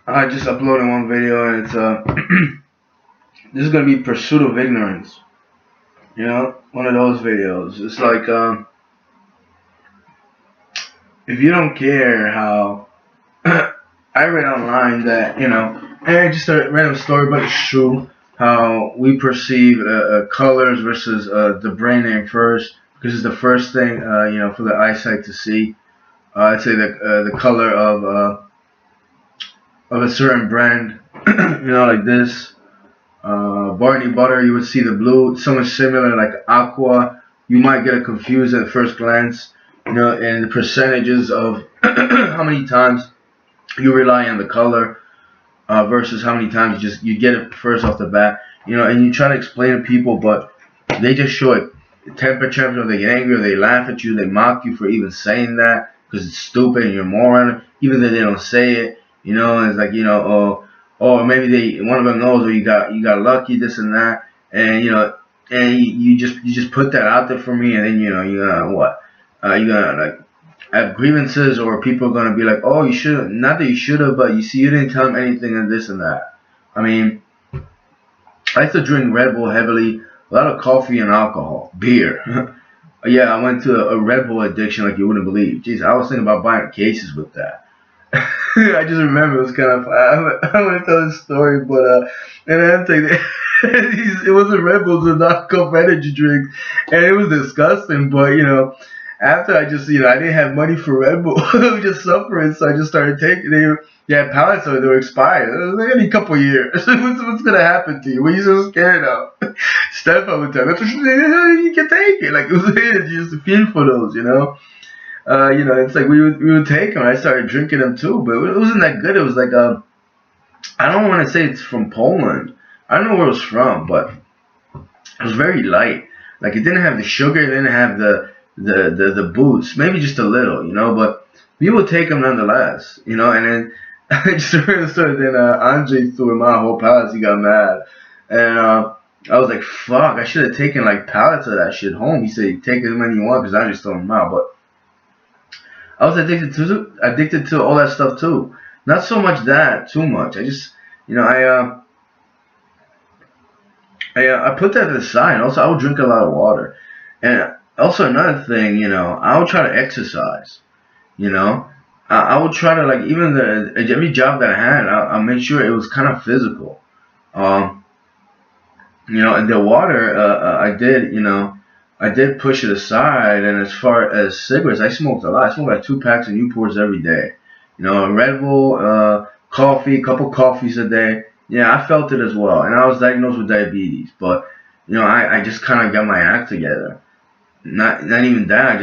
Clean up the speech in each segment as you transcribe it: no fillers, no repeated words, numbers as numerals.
I just uploaded one video and it's this is gonna be pursuit of ignorance. You know, one of those videos. It's like if you don't care how I read online that and I just a random story, but it's true how we perceive colors versus the brain name first because it's the first thing for the eyesight to see. I'd say the color of a certain brand, like this. Barney butter, you would see the blue. Something similar like aqua, you might get it confused at first glance. And the percentages of how many times you rely on the color versus how many times you get it first off the bat. And you try to explain to people, but they just show it temperature, or they get angry, or they laugh at you, they mock you for even saying that because it's stupid and you're a moron, even though they don't say it. It's like or maybe one of them knows, or you got lucky, this and that, and you just put that out there for me, and then you're gonna what? You're gonna like have grievances, or people are gonna be like, oh, you should, not that you should have, but you see, you didn't tell them anything and this and that. I mean, I used to drink Red Bull heavily, a lot of coffee and alcohol, beer. Yeah, I went to a Red Bull addiction like you wouldn't believe. Jeez, I was thinking about buying cases with that. I just remember it was kind of. I want to tell this story, but and then it was a Red Bull, a non-cup energy drink, and it was disgusting. But after I just I didn't have money for Red Bull, I was just suffering, so I just started taking. They had pallets, so they were expired. It was like any couple years. What's gonna happen to you? What are you so scared of? Stefan would tell me, you can take it. Like it was you just feel for those. It's like we would take them. I started drinking them too, but it wasn't that good. It was like I don't want to say it's from Poland. I don't know where it was from, but it was very light. Like it didn't have the sugar, it didn't have the boost. Maybe just a little, but we would take them nonetheless, And then I just remember the story. Then Andre threw in my whole pallets. He got mad, and I was like, "Fuck! I should have taken like pallets of that shit home." He said, "Take as many you want," because I just threw them out, but. I was addicted to all that stuff too. Not so much that, too much. I just, I put that to the side. Also, I would drink a lot of water, and also another thing, I would try to exercise. You know, I would try to like even every job that I had, I made sure it was kind of physical. Um, and the water, I did push it aside. And as far as cigarettes, I smoked a lot. I smoked like 2 packs of Newports every day. Red Bull, coffee, a couple coffees a day. Yeah, I felt it as well. And I was diagnosed with diabetes. But, I just kind of got my act together. Not even that.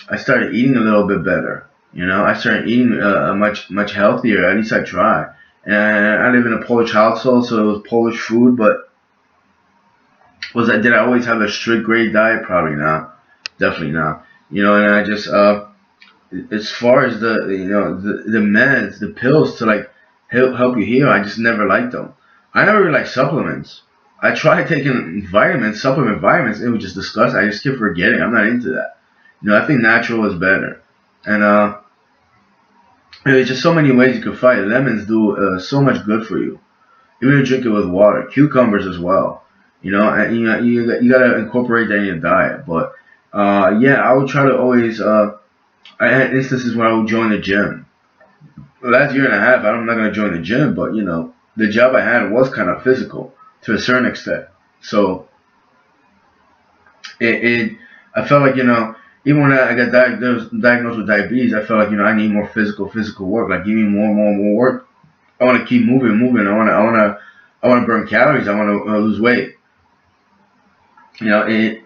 I started eating a little bit better. I started eating much healthier. At least I try. And I live in a Polish household, so it was Polish food, but did I always have a strict grade diet? Probably not. Definitely not. And I just as far as the meds, the pills to like help you heal, I just never liked them. I never really liked supplements. I tried taking supplement vitamins. It was just disgusting. I just kept forgetting. I'm not into that. I think natural is better. And there's just so many ways you can fight. Lemons do so much good for you. Even if you drink it with water, cucumbers as well. And you gotta incorporate that in your diet. But yeah, I would try to always. I had instances where I would join the gym. The last year and a half, I'm not gonna join the gym, but the job I had was kind of physical to a certain extent. So it I felt like even when I got diagnosed with diabetes, I felt like I need more physical work. Like give me more work. I want to keep moving. I want to burn calories. I want to lose weight. The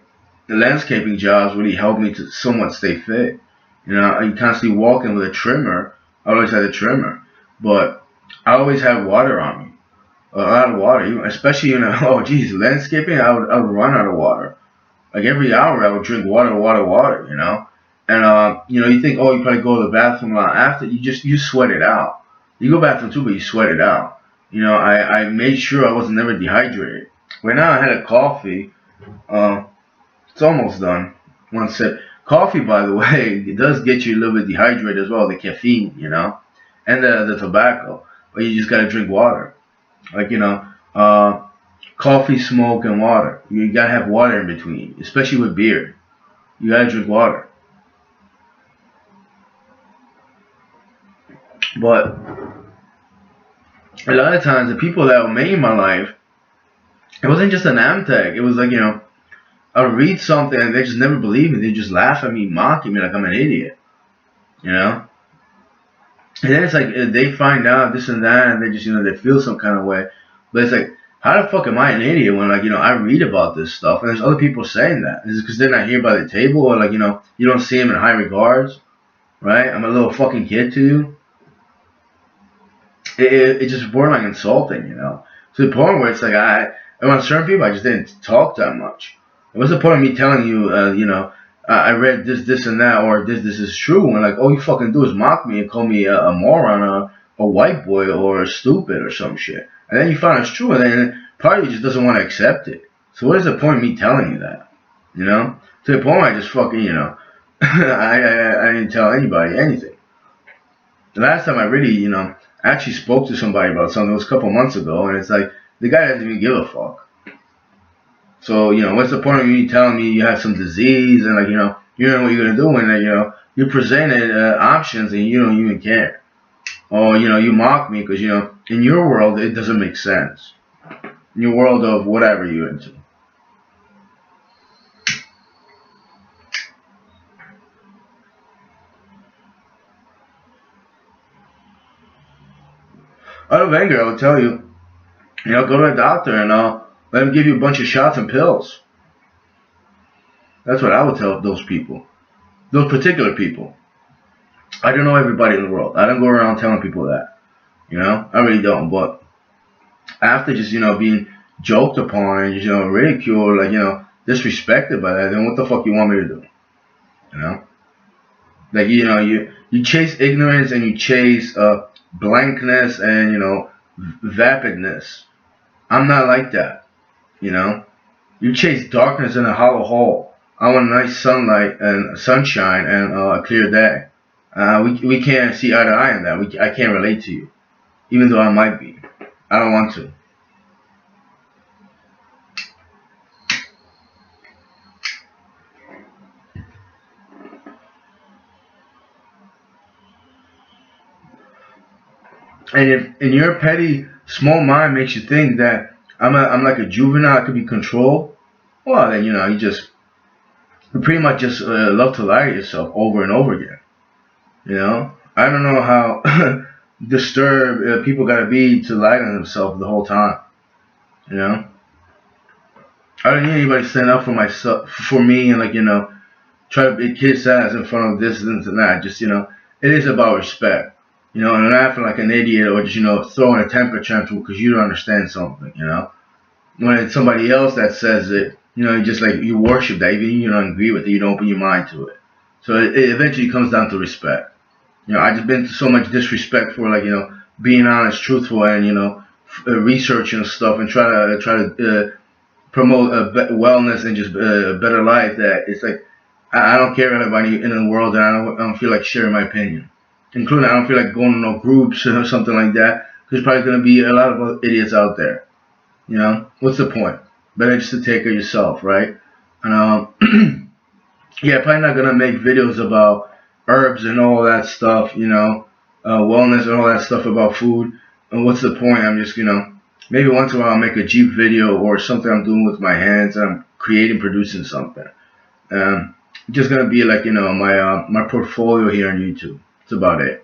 landscaping jobs really helped me to somewhat stay fit. I constantly walking with a trimmer. I always had a trimmer, but I always had water on me. A lot of water, especially oh geez, landscaping. I would run out of water. Like every hour, I would drink water. And you think, oh, you probably go to the bathroom a lot after. You sweat it out. You go bathroom too, but you sweat it out. I made sure I was never dehydrated. Right now, I had a coffee. Uh, it's almost done. One sip. Coffee, by the way, it does get you a little bit dehydrated as well. The caffeine, and the tobacco. or you just gotta drink water. Like coffee, smoke, and water. You gotta have water in between, especially with beer. You gotta drink water. But a lot of times, the people that were made my life, it wasn't just an Amtech. It was like I'll read something and they just never believe me. They just laugh at me, mocking me like I'm an idiot. You know. And then it's like they find out this and that, and they just they feel some kind of way. But it's like, how the fuck am I an idiot when I read about this stuff and there's other people saying that? Is it because they're not here by the table, or you don't see them in high regards, right? I'm a little fucking kid to you. It just borderline insulting, to the point where it's like around certain people I just didn't talk that much. What's the point of me telling you, I read this, and that, or this is true, and like all you fucking do is mock me and call me a moron, a white boy, or stupid, or some shit. And then you find it's true, and then part of you just doesn't want to accept it. So what is the point of me telling you that? To the point where I just fucking, I didn't tell anybody anything. The last time I really, actually spoke to somebody about something was a couple months ago, and it's like the guy doesn't even give a fuck. So, what's the point of you telling me you have some disease and you know what you're gonna do when you presented options and you don't even care, or you mock me because in your world it doesn't make sense. In your world of whatever you're into. Out of anger, I would tell you, go to a doctor and let him give you a bunch of shots and pills. That's what I would tell those people. Those particular people. I don't know everybody in the world. I don't go around telling people that. I really don't. But after just, being joked upon and, ridiculed, disrespected by that, then what the fuck you want me to do? Like, you chase ignorance and you chase blankness and, vapidness. I'm not like that. You chase darkness in a hollow hole. I want nice sunlight and sunshine and a clear day. We can't see eye to eye on that. I can't relate to you, even though I might be. I don't want to. And if in your petty, small mind makes you think that I'm like a juvenile, I could be controlled, well then you pretty much just love to lie to yourself over and over again. I don't know how disturbed people gotta be to lie to themselves the whole time. I don't need anybody stand up for me, and try to kiss ass in front of this and that. Just it is about respect. And not acting like an idiot or just throwing a temper tantrum because you don't understand something. When it's somebody else that says it, just like you worship that, even you don't agree with it, you don't open your mind to it. So it eventually comes down to respect. I just been through so much disrespect for being honest, truthful, and researching stuff and try to promote wellness and just a better life. That it's like I don't care anybody in the world, and I don't feel like sharing my opinion, including I don't feel like going to no groups or something like that. There's probably going to be a lot of idiots out there. What's the point? Better just to take care of yourself, right? And yeah, probably not gonna make videos about herbs and all that stuff, wellness and all that stuff about food. And what's the point? I'm just, maybe once in a while I'll make a Jeep video or something I'm doing with my hands. I'm creating, producing something. Just gonna be like, my portfolio here on YouTube. That's about it.